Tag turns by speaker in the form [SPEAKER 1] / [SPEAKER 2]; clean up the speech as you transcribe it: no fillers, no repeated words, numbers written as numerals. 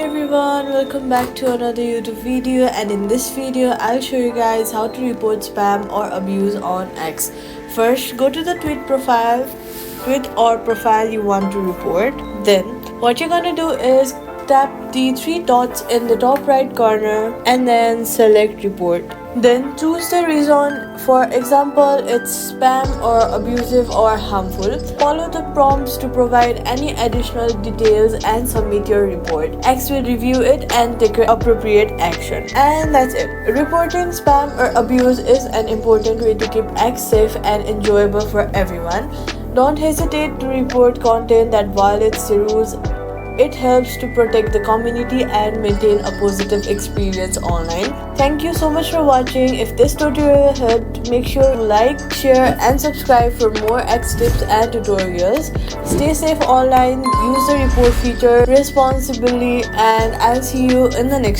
[SPEAKER 1] everyone, welcome back to another YouTube video, and in this video I'll show you guys how to report spam or abuse on X. First, go to the tweet or profile you want to report. Then what you're gonna do is tap the three dots in the top right corner and then select report. Then choose the reason. For example, it's spam or abusive or harmful. Follow the prompts to provide any additional details and submit your report. X will review it and take appropriate action. And that's it. Reporting spam or abuse is an important way to keep X safe and enjoyable for everyone. Don't hesitate to report content that violates the rules. It helps to protect the community and maintain a positive experience online. Thank you so much for watching. If this tutorial helped, make sure to like, share and subscribe for more X tips and tutorials. Stay safe online, use the report feature responsibly, and I'll see you in the next